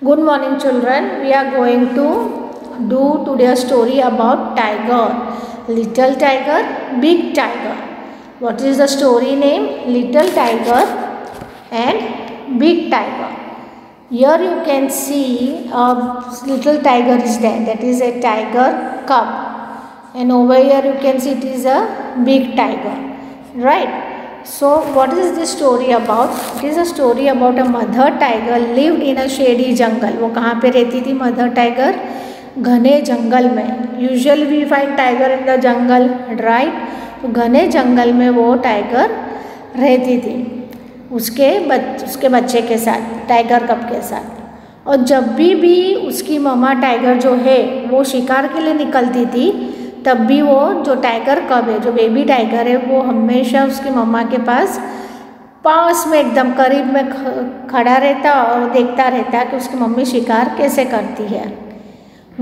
Good morning children. We are going to do today a story about tiger. Little tiger, big tiger. What is the story name? Little tiger and big tiger. Here you can see a little tiger is there. That is a tiger cub. And over here you can see it is a big tiger. Right? So what is this story about? It is a story about a mother tiger lived in a shady jungle. वो कहाँ पे रहती थी mother tiger? घने जंगल में. Usually we find tiger in the jungle, right? तो घने जंगल में वो टाइगर रहती थी उसके बच्चे के साथ, टाइगर कब के साथ. और जब भी उसकी मम्मा टाइगर जो है वो शिकार के लिए निकलती थी, तब भी वो जो टाइगर कब है, जो बेबी टाइगर है, वो हमेशा उसकी मम्मा के पास में एकदम करीब में खड़ा रहता और देखता रहता कि उसकी मम्मी शिकार कैसे करती है.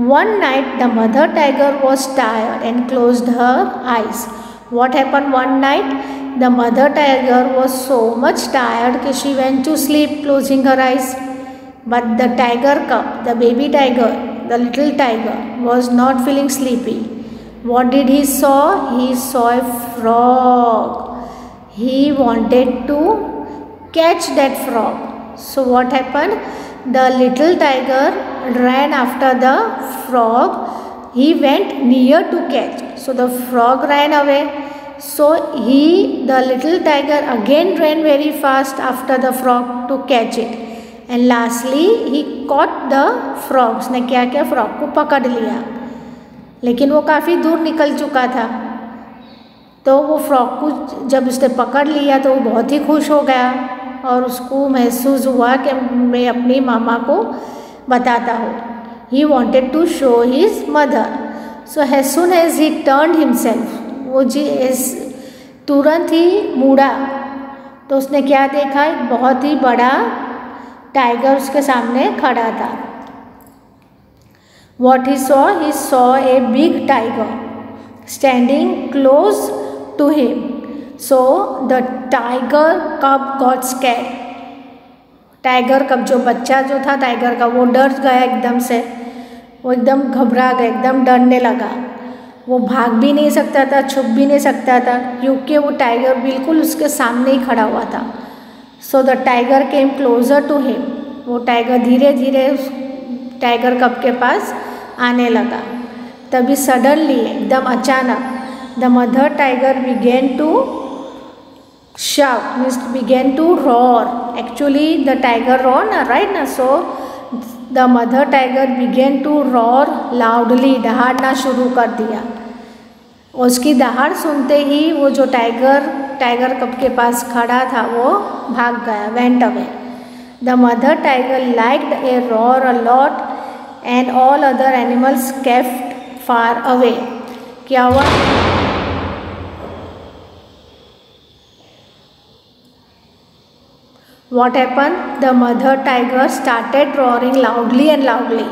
One night the mother tiger was tired and closed her eyes. What happened one night? The mother tiger was so much tired that she went to sleep closing her eyes. But the tiger cub, the baby tiger, the little tiger, was not feeling sleepy. What did he saw? He saw a frog. He wanted to catch that frog. So what happened? The little tiger ran after the frog. He went near to catch. So the frog ran away. So the little tiger again ran very fast after the frog to catch it. And lastly he caught the frog. उसने क्या किया? Frog को पकड़ लिया. लेकिन वो काफ़ी दूर निकल चुका था. तो वो फ्रॉग को जब उसने पकड़ लिया तो वो बहुत ही खुश हो गया और उसको महसूस हुआ कि मैं अपनी मामा को बताता हूँ. He wanted to show his mother. So as soon as he turned himself, वो तुरंत ही मुड़ा तो उसने क्या देखा? एक बहुत ही बड़ा टाइगर उसके सामने खड़ा था. What he saw a big tiger standing close to him. So the tiger cub got scared. Tiger कब जो बच्चा जो था टाइगर का, वो डर गया एकदम से. वो एकदम घबरा गया, एकदम डरने लगा. वो भाग भी नहीं सकता था, छुप भी नहीं सकता था, क्योंकि वो टाइगर बिल्कुल उसके सामने ही खड़ा हुआ था. So the tiger came closer to him. वो टाइगर धीरे धीरे उस टाइगर कब के पास आने लगा. तभी सडनली, एकदम अचानक, the mother tiger began to shout, means began to roar. Actually the tiger roar ना, राइट ना. So the mother tiger began to roar loudly, दहाड़ना शुरू कर दिया. उसकी दहाड़ सुनते ही वो जो टाइगर कब के पास खड़ा था वो भाग गया, went away. The mother tiger liked A roar a lot and all other animals kept far away. क्या हुआ? What happened? The mother tiger started roaring loudly and loudly,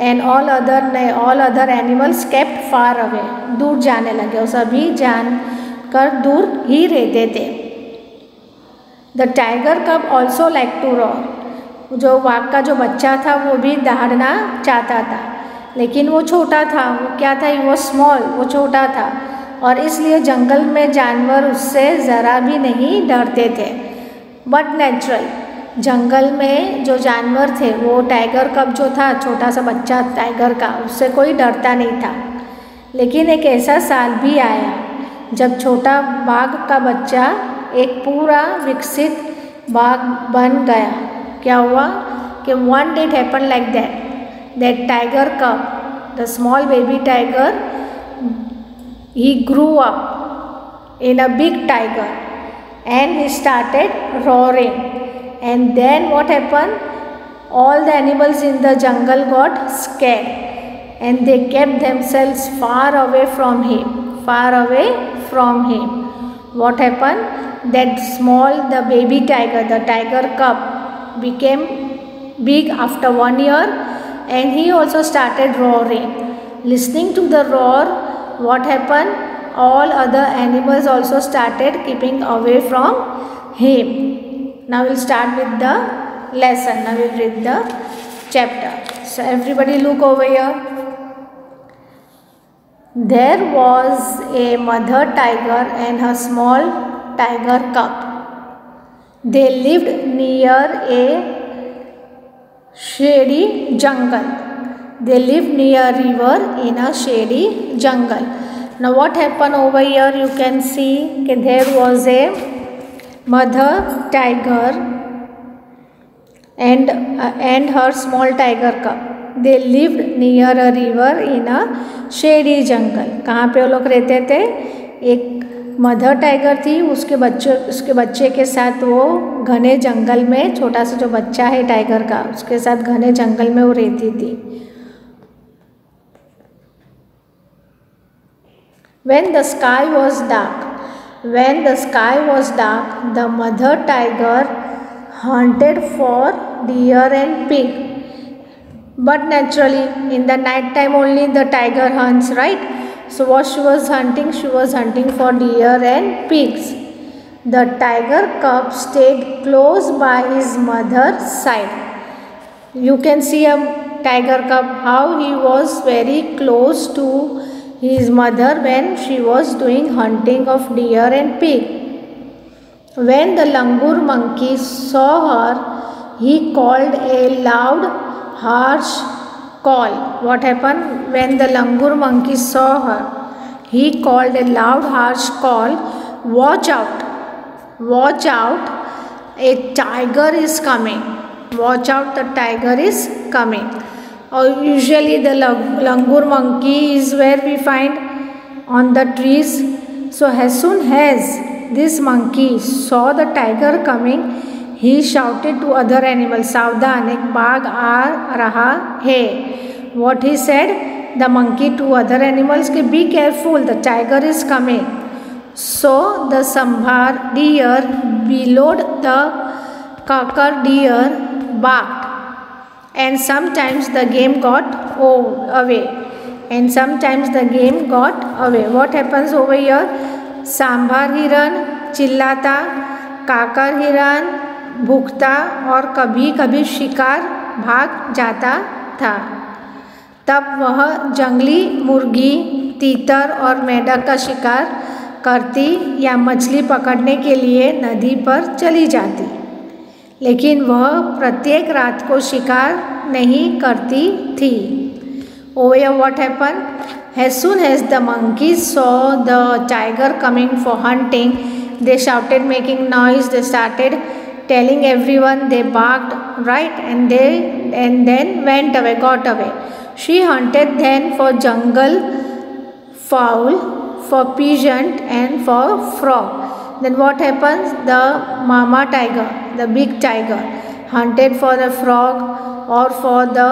and all other animals kept far away. दूर जाने लगे और सभी जानकर दूर ही रहते थे. The tiger cub also liked to roar. जो वाघ का जो बच्चा था वो भी दहाड़ना चाहता था, लेकिन वो छोटा था. वो क्या था? वो स्मॉल, वो छोटा था और इसलिए जंगल में जानवर उससे ज़रा भी नहीं डरते थे. बट नेचुरल, जंगल में जो जानवर थे वो टाइगर कब जो था, छोटा सा बच्चा टाइगर का, उससे कोई डरता नहीं था. लेकिन एक ऐसा साल भी आया जब छोटा बाघ का बच्चा एक पूरा विकसित बाघ बन गया. क्या हुआ कि one day it happened like that tiger cub, the small baby tiger, he grew up in a big tiger and he started roaring. And then what happened? All the animals in the jungle got scared and they kept themselves far away from him. What happened? The baby tiger, the tiger cub, became big after 1 year and he also started roaring. Listening to the roar, what happened? All other animals also started keeping away from him. Now we'll start with the lesson. Now we'll read the chapter. So everybody look over here. There was a mother tiger and her small tiger cub. They lived near a shady jungle. They lived near a river in a shady jungle. Now what happened over here? You can see that there was a mother tiger and her small tiger cub. They lived near a river in a shady jungle. कहाँ पे वो लोग रहते थे? एक mother tiger थी, उसके बच्चे के साथ वो घने जंगल में, छोटा सा जो बच्चा है टाइगर का, उसके साथ घने जंगल में वो रहती थी. When the sky was dark, the mother tiger hunted for deer and pig. But naturally, in the night time only the tiger hunts, right? So what she was hunting? She was hunting for deer and pigs. The tiger cub stayed close by his mother's side. You can see a tiger cub, how he was very close to his mother when she was doing hunting of deer and pig. When the langur monkey saw her, he called a loud, harsh call. What happened? When the langur monkey saw her, he called a loud, harsh call. Watch out! Watch out! A tiger is coming. Watch out! The tiger is coming. Or usually the langur monkey is where we find on the trees. So as soon as this monkey saw the tiger coming, he shouted to other animals, "Savdhan, ek baag aa raha hai." What he said? The monkey to other animals, "Be careful, the tiger is coming." So the Sambhar deer bellowed, the Kakar deer barked, and sometimes the game got away. What happens over here? Sambar हिरन चिल्लाता, काकर हिरन भूखता और कभी कभी शिकार भाग जाता था. तब वह जंगली मुर्गी, तीतर और मेंढक का शिकार करती या मछली पकड़ने के लिए नदी पर चली जाती, लेकिन वह प्रत्येक रात को शिकार नहीं करती थी. Over here what happened? As soon as the monkeys saw the tiger coming for hunting, they shouted, making noise. They started telling everyone. They barked, right? And then went away, got away. She hunted then for jungle fowl, for pigeon and for frog. Then what happens? The mama tiger, the big tiger, hunted for the frog or for the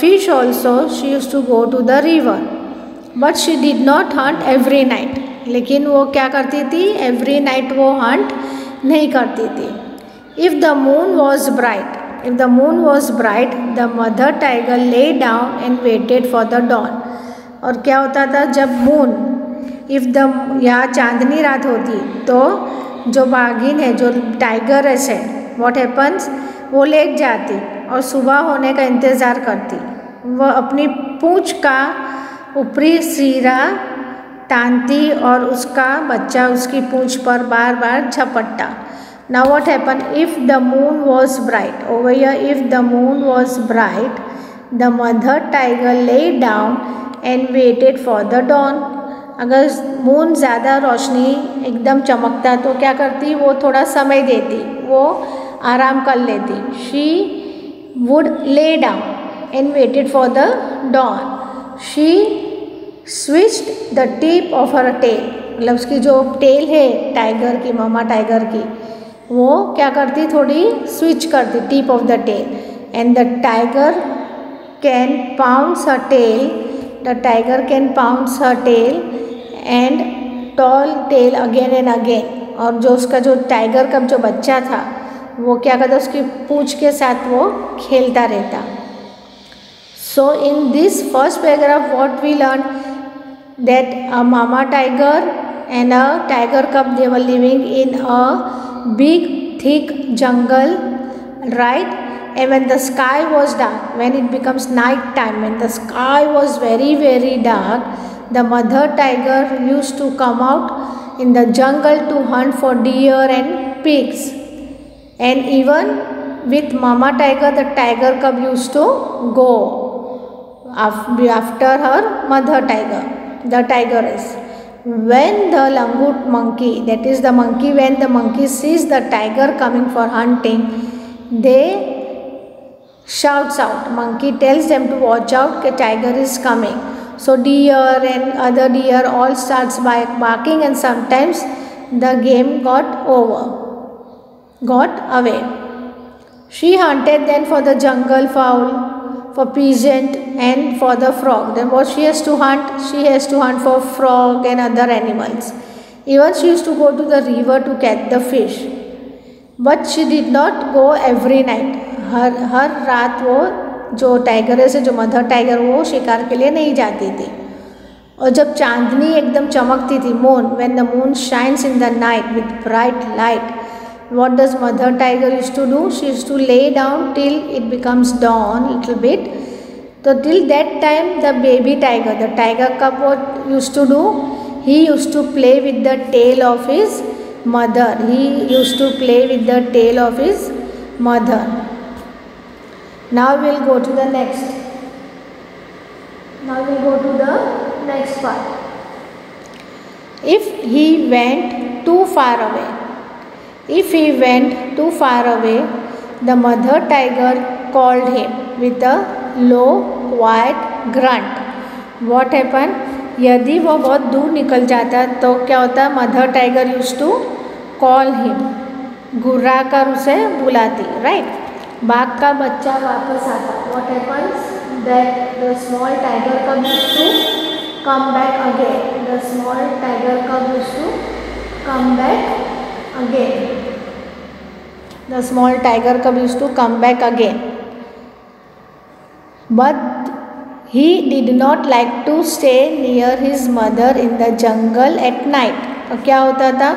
fish also. She used to go to the river. But she did not hunt every night. लेकिन वो क्या करती थी? Every night वो hunt नहीं करती थी. If the moon was bright, the mother tiger lay down and waited for the dawn. और क्या होता था जब moon, या चांदनी रात होती तो जो बाघिन है, जो टाइगर है, what happens? वो लेट जाती और सुबह होने का इंतज़ार करती. वह अपनी पूँछ का ऊपरी सिरा तानती और उसका बच्चा उसकी पूँछ पर बार बार झपटता. Now what happened? If the moon was bright, over here if the moon was bright, the mother tiger lay down and waited for the dawn. अगर मून ज़्यादा रोशनी एकदम चमकता तो क्या करती? वो थोड़ा समय देती, वो आराम कर लेती. She would lay down and waited for the dawn. She switched the tip of her tail. मतलब उसकी जो टेल है टाइगर की, मामा टाइगर की, वो क्या करती? थोड़ी स्विच करती, tip of the tail. And the tiger can pounce her tail. The tiger can pounce her tail and tall tail again and again. और जो उसका जो टाइगर का जो बच्चा था वो क्या करता? उसकी पूँछ के साथ वो खेलता रहता. So in this first paragraph what we learned, that a mama tiger and a tiger cub, they were living in a big thick jungle, right? and when the sky was dark, when it becomes night time, when the sky was very very dark, the mother tiger used to come out in the jungle to hunt for deer and pigs. And even with mama tiger, the tiger cub used to go after her mother tiger, the tigress. When the langur monkey, that is the monkey, when the monkey sees the tiger coming for hunting, they shouts out. Monkey tells them to watch out, the tiger is coming. So deer and other deer all starts barking, and sometimes the game got away. She hunted then for the jungle fowl, for pigeon and for the frog. Then what she has to hunt? She has to hunt for frog and other animals. Even she used to go to the river to catch the fish. But she did not go every night. हर रात वो जो tiger है, जो mother tiger, वो शिकार के लिए नहीं जाती थी. और जब चांदनी एकदम चमकती थी, moon, when the moon shines in the night with bright light, what does mother tiger used to do? She used to lay down till it becomes dawn little bit. So till that time the baby tiger, the tiger cub, what used to do? He used to play with the tail of his mother. He used to play with the tail of his mother. Now we will go to the next. Now we will go to the next part. If he went too far away, if he went too far away, the mother tiger called him with a low, quiet grunt. What happened? यदि वो बहुत दूर निकल जाता तो क्या होता? Mother tiger use to call him, गुर्रा कर उसे बुलाती, राइट? बाघ का बच्चा वापस आता. What happens? That the small tiger cub used to come back again. The small tiger cub used to come back again. The small tiger cub used to come back again. But he did not like to stay near his mother in the jungle at night. तो क्या होता था?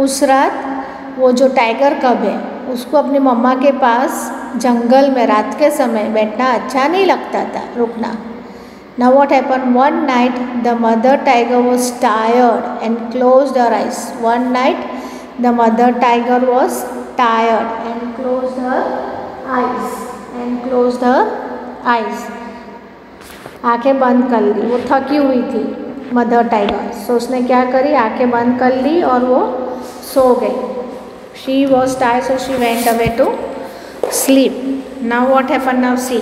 उस रात वो जो tiger कब है उसको अपनी मम्मा के पास जंगल में रात के समय बैठना अच्छा नहीं लगता था, रुकना. Now what happened? One night the mother tiger was tired and closed her eyes. One night the mother tiger was tired and closed her eyes. And closed her eyes. आँखें बंद कर ली. वो थकी हुई थी मदर टाइगर. सो उसने क्या करी? आँखें बंद कर ली और वो सो गई. She was tired, so she went away to sleep. Now what happened? Now see.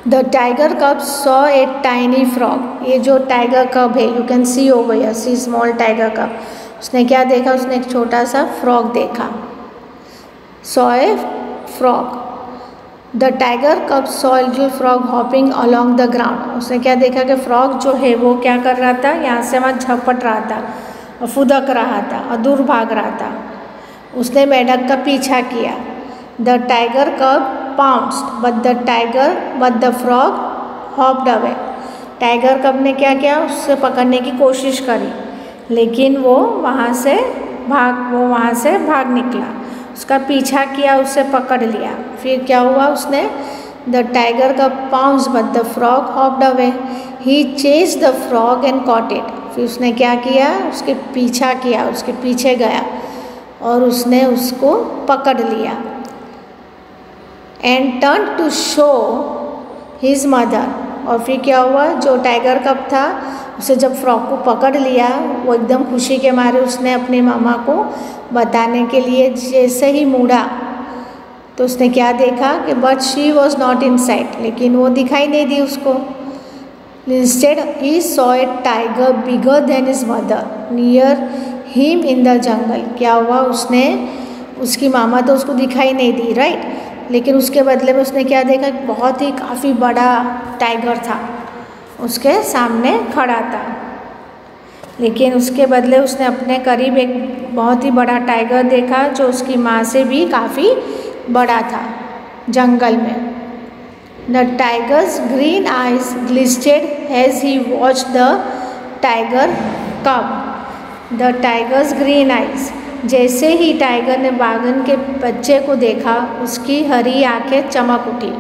The tiger cub saw a tiny frog. ये जो टाइगर कब है, you can see over here, see small tiger cub. उसने क्या देखा? उसने एक छोटा सा फ्रॉग देखा. Saw a frog. The tiger cub saw a little frog hopping along the ground. उसने क्या देखा कि फ्रॉग जो है वो क्या कर रहा था? यहाँ से वहाँ झपट रहा था और फुदक रहा था और दूर भाग रहा था. उसने मेढक का पीछा किया. The tiger cub pounced, but the frog hopped away. Tiger कब ने क्या किया? उससे पकड़ने की कोशिश करी, लेकिन वो वहाँ से भाग निकला. उसका पीछा किया, उससे पकड़ लिया. फिर क्या हुआ? उसने द टाइगर का pounce but the frog hopped away. He chase the frog and caught it. फिर उसने क्या किया? उसके पीछा किया, उसके पीछे गया और उसने उसको पकड़ लिया. And turn to show his mother. और फिर क्या हुआ? जो टाइगर कब था उसे जब फ्रॉग को पकड़ लिया, वो एकदम खुशी के मारे उसने अपने मामा को बताने के लिए जैसे ही मुड़ा तो उसने क्या देखा कि but she was not in site. लेकिन वो दिखाई नहीं दी उसको. Instead he saw a tiger bigger than his mother near him in the jungle. क्या हुआ? उसने उसकी मामा तो उसको दिखाई नहीं दी, राइट? लेकिन उसके बदले में उसने क्या देखा? बहुत ही काफ़ी बड़ा टाइगर था उसके सामने खड़ा था. लेकिन उसके बदले उसने अपने करीब एक बहुत ही बड़ा टाइगर देखा जो उसकी माँ से भी काफ़ी बड़ा था जंगल में. The tiger's green eyes glistened as he watch the tiger cub. The tiger's green eyes, जैसे ही टाइगर ने बाघन के बच्चे को देखा उसकी हरी आंखें चमक उठी।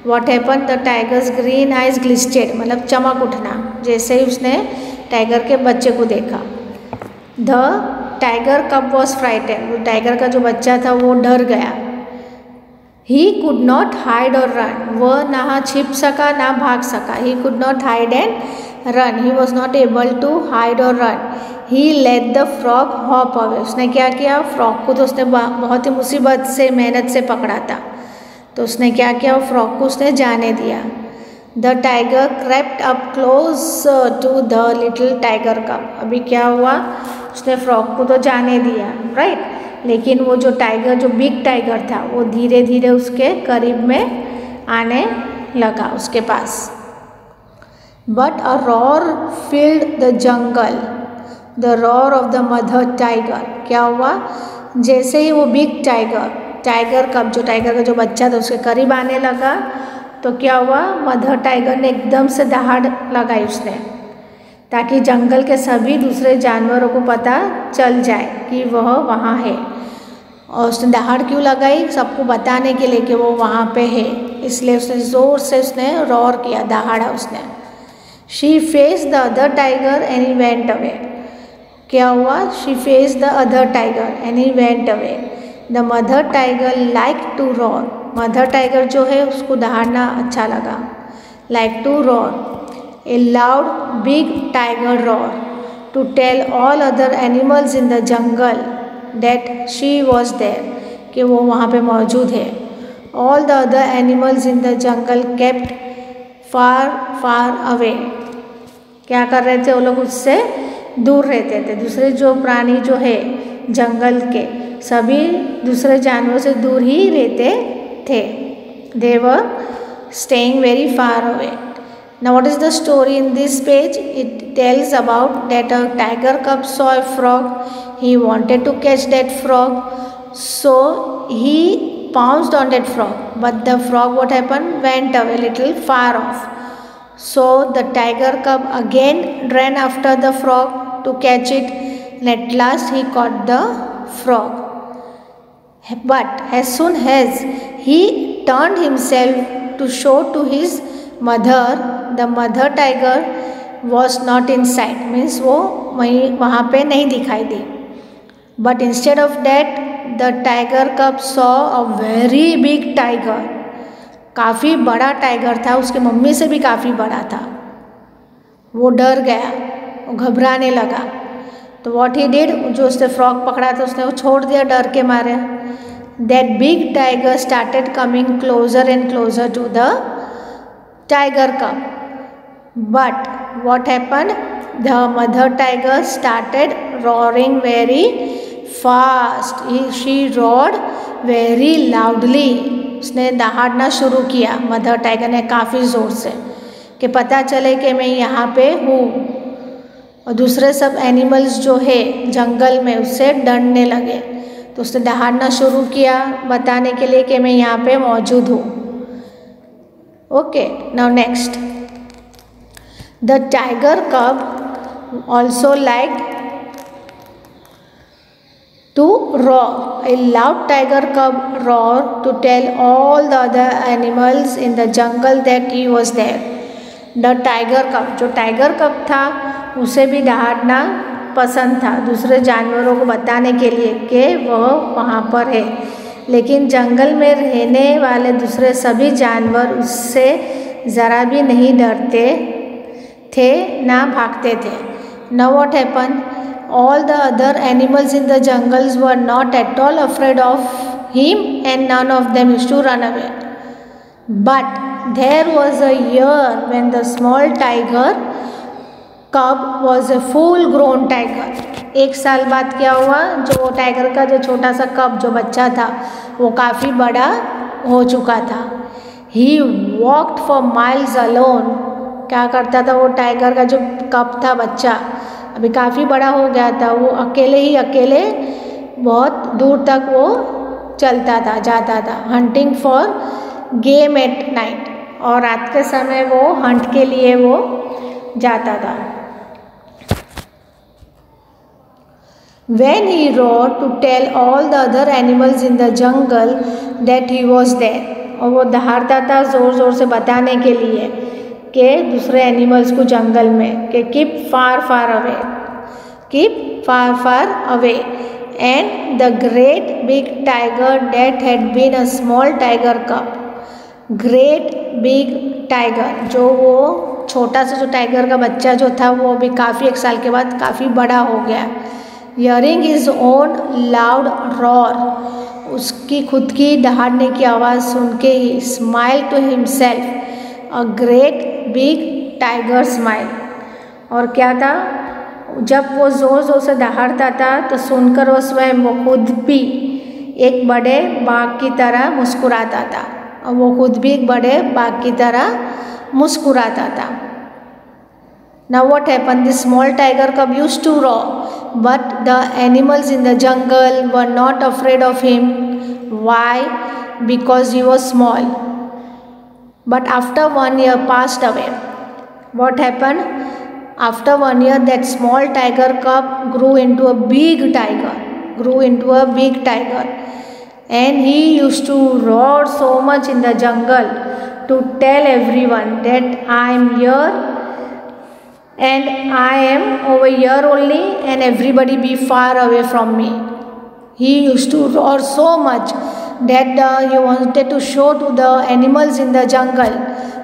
What happen, the tiger's green eyes glistened, मतलब चमक उठना, जैसे ही उसने टाइगर के बच्चे को देखा। The tiger cub was frightened, tiger का जो बच्चा था वो डर गया। ही कुड नॉट हाइड और रन, वह ना छिप सका ना भाग सका। He could not hide and run, he was not able to hide और run. He let the frog hop away, उसने क्या किया, फ्रॉग को तो उसने बहुत ही मुसीबत से मेहनत से पकड़ा था, तो उसने क्या किया, फ्रॉग को उसने जाने दिया। The tiger crept up close to the little tiger cub, अभी क्या हुआ, उसने फ्रॉग को तो जाने दिया, राइट, लेकिन वो जो टाइगर, जो बिग टाइगर था, वो धीरे धीरे उसके करीब में आने लगा उसके पास। But a roar filled the jungle, the roar of the mother tiger, क्या हुआ, जैसे ही वो बिग टाइगर कब, जो टाइगर का जो बच्चा था, उसके करीब आने लगा, तो क्या हुआ, मदर टाइगर ने एकदम से दहाड़ लगाई उसने, ताकि जंगल के सभी दूसरे जानवरों को पता चल जाए कि वह वहाँ है। और उसने दहाड़ क्यों लगाई, सबको बताने के लिए कि वो वहाँ पे है, इसलिए उसने ज़ोर से उसने रॉर किया, दहाड़ा उसने। She face the other tiger and he went away, क्या हुआ, she face the other tiger and he went away. The mother tiger like to roar, mother tiger जो है उसको दहाड़ना अच्छा लगा, like to roar a loud big tiger roar to tell all other animals in the jungle that she was there, कि वो वहाँ पे मौजूद है। all the other animals in the jungle kept far far away, क्या कर रहे थे वो लोग, उससे दूर रहते थे, दूसरे जो प्राणी जो है जंगल के सभी दूसरे जानवरों से दूर ही रहते थे। they were staying very far away. Now what is the story in this page? It tells about that a tiger cub saw a frog. He wanted to catch that frog, so he pounced on that frog. But the frog, what happened? Went away a little far off. So the tiger cub again ran after the frog to catch it, and at last he caught the frog. But as soon as he turned himself to show to his mother, the mother tiger was not in sight, means वो वहाँ पे नहीं दिखाई दी। But instead of that, the tiger cub saw a very big tiger, काफ़ी बड़ा tiger था, उसकी mummy से भी काफ़ी बड़ा था। वो डर गया, वो घबराने लगा, तो what he did, जो उसने फ्रॉग पकड़ा था उसने वो छोड़ दिया डर के मारे। That big tiger started coming closer and closer to the tiger cub. But what happened? The mother tiger started roaring very fast. She roared very loudly. उसने दहाड़ना शुरू किया मदर टाइगर ने काफ़ी ज़ोर से, कि पता चले कि मैं यहाँ पे हूँ, और दूसरे सब एनिमल्स जो है जंगल में उससे डरने लगे, तो उसने दहाड़ना शुरू किया बताने के लिए कि मैं यहाँ पे मौजूद हूँ। Okay, now next. The tiger cub also liked to roar. A loud tiger cub roared to tell all the other animals in the jungle that he was there. The tiger cub, जो tiger कब था उसे भी दहाड़ना पसंद था, दूसरे जानवरों को बताने के लिए कि वह वहाँ पर है, लेकिन जंगल में रहने वाले दूसरे सभी जानवर उससे ज़रा भी नहीं डरते थे ना भागते थे। Now what happened? All the other animals in the jungles were not at all afraid of him and none of them used to run away. But there was a year when the small tiger cub was a full grown tiger. एक साल बाद क्या हुआ, जो tiger का जो छोटा सा कब जो बच्चा था वो काफ़ी बड़ा हो चुका था। He walked for miles alone. क्या करता था वो टाइगर का जो कब था बच्चा, अभी काफ़ी बड़ा हो गया था, वो अकेले बहुत दूर तक वो चलता था, जाता था, hunting for game at night, और रात के समय वो हंट के लिए वो जाता था। When he roared to tell all the other animals in the jungle that he was there. और वो दहाड़ता था ज़ोर ज़ोर से बताने के लिए कि दूसरे एनिमल्स को जंगल में कि keep far far away, keep far far away. And the great big tiger that had been a small tiger cub. Great big tiger, जो वो छोटा सा जो टाइगर का बच्चा जो था वो अभी काफ़ी 1 साल के बाद काफ़ी बड़ा हो गया. Hearing his own loud roar, उसकी खुद की दहाड़ने की आवाज़ सुन के ही smile to himself a great big tiger smile. और क्या था, जब वो ज़ोर ज़ोर से दहाड़ता था तो सुनकर वो स्वयं वो खुद भी एक बड़े बाघ की तरह मुस्कुराता था. और वो खुद भी एक बड़े बाघ की तरह मुस्कुराता था. Now what happened? The small tiger cub used to roar, but the animals in the jungle were not afraid of him. Why? Because he was small. But after 1 year passed away. What happened? After 1 year, that small tiger cub grew into a big tiger. And he used to roar so much in the jungle to tell everyone that I am here. And I am over here only, and everybody be far away from me. He used to roar so much that he wanted to show to the animals in the jungle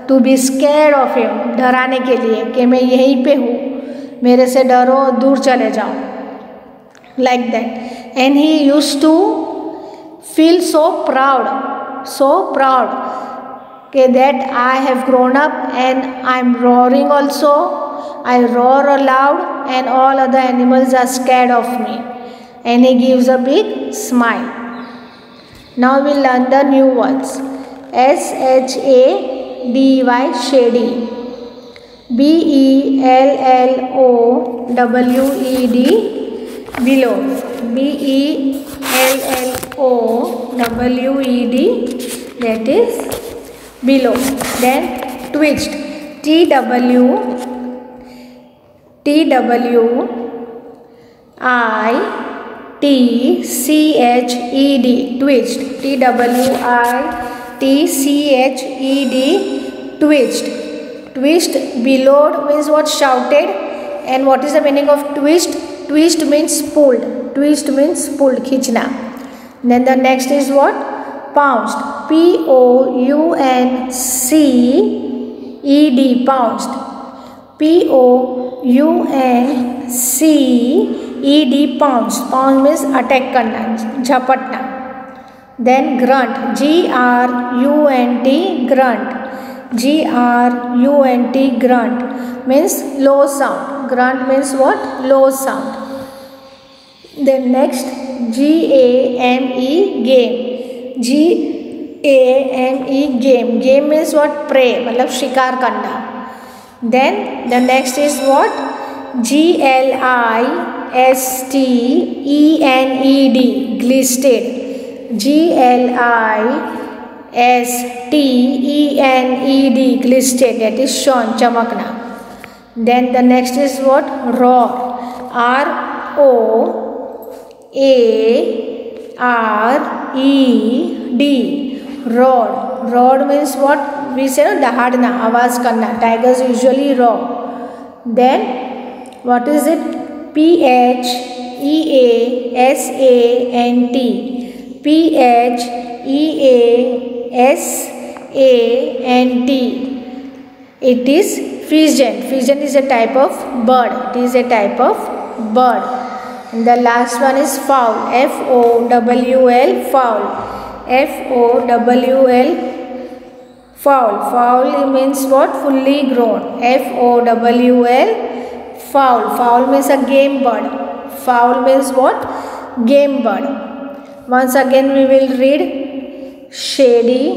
to be scared of him. डराने के लिए कि मैं यहीं पे हूँ, मेरे से डरो, दूर चले जाओ. Like that. And he used to feel so proud that I have grown up and I am roaring also. I roar aloud and all other animals are scared of me. And he gives a big smile. Now we'll learn the new words. S-H-A-D-Y, shady. B-E-L-L-O-W-E-D, below. B-E-L-L-O-W-E-D, that is below. Then twitched. T-W-I-T-C-H-E-D, twitched. T-W-I-T-C-H-E-D, twitched. Twitched, bellowed means what? Shouted. And what is the meaning of twitched? Twitched means pulled. खींचना. Then the next is what? Pounced. P-O-U-N-C-E-D, pounced. P-O-U-N-C-E-D, pounced. Pounce means attack करना, झपटना. Then grunt. G-R-U-N-T, grunt. G-R-U-N-T, grunt means low sound. Grunt means what? Low sound. Then next, G-A-M-E, game. G-A-M-E, game. Game means what? Prey, मतलब शिकार करना. Then the next is what? G-L-I-S-T-E-N-E-D, glisted. G-L-I-S-T-E-N-E-D, glisted, that is shone, चमकना. Then the next is what? Roar. R-O-A-R-E-D, roar. Roar means what? We say दहाड़ना, आवाज़ करना. Tigers usually roar. Then what is it? P-H-E-A-S-A-N-T, P-H-E-A-S-A-N-T. It is pigeon. Pigeon is a type of bird. And the last one is fowl. F-O-W-L, fowl. F-O-W-L, fowl. Fowl means what? Fully grown. F-O-W-L, fowl. Fowl means a game bird. Fowl means what? Game bird. Once again we will read shady,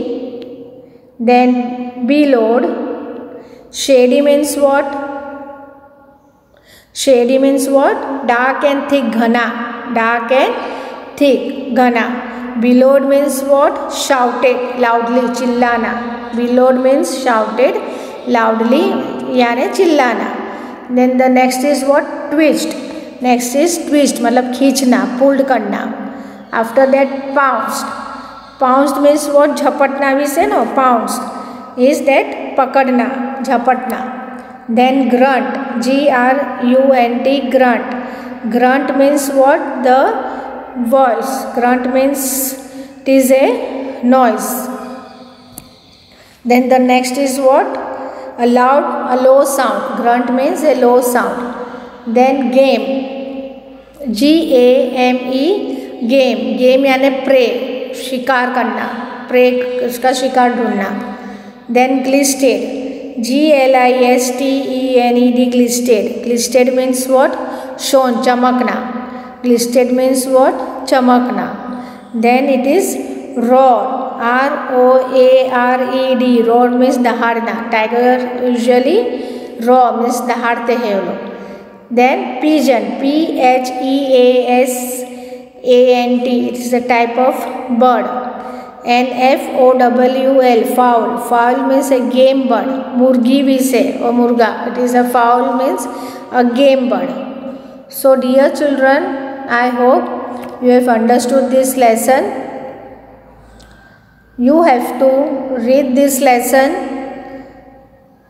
then bellowed. Shady means what? Shady means what? Dark and thick, ghana. Dark and thick, ghana. Bellowed means what? Shouted loudly, chillana. Bellowed means shouted loudly, यानी चिल्लाना. Then the next is what? Twitched. Next is twist मतलब खींचना, pulled करना. After that pounced. Pounced means what? झपटना भी से no. Pounced is that पकड़ना, झपटना. Then grunt, GRUNT, grunt. Grunt means what? The voice. Grunt means it is a noise. Then the next is what? A loud, a low sound. Grunt means a low sound. Then game, GAME, game. game यानी prey, शिकार करना, prey उसका शिकार ढूंढना. Then glisted, GLISTENED, glisted. Glisted means what? shone, चमकना. Glisted means what? चमकना. Then it is roar, ROARED. roar means दहाड़ना. tiger usually roar means दहाड़ते हैं वो लोग. then pigeon, PHEASANT, it is a type of bird. and FOWL, fowl. fowl means a game bird. मुर्गी भी से और मुर्गा, it is a fowl means a game bird. so dear children, I hope you have understood this lesson. You have to read this lesson,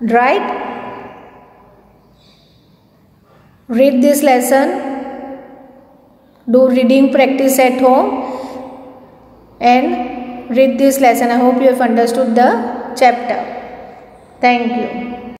right? Read this lesson. Do reading practice at home and read this lesson. I hope you have understood the chapter. Thank you.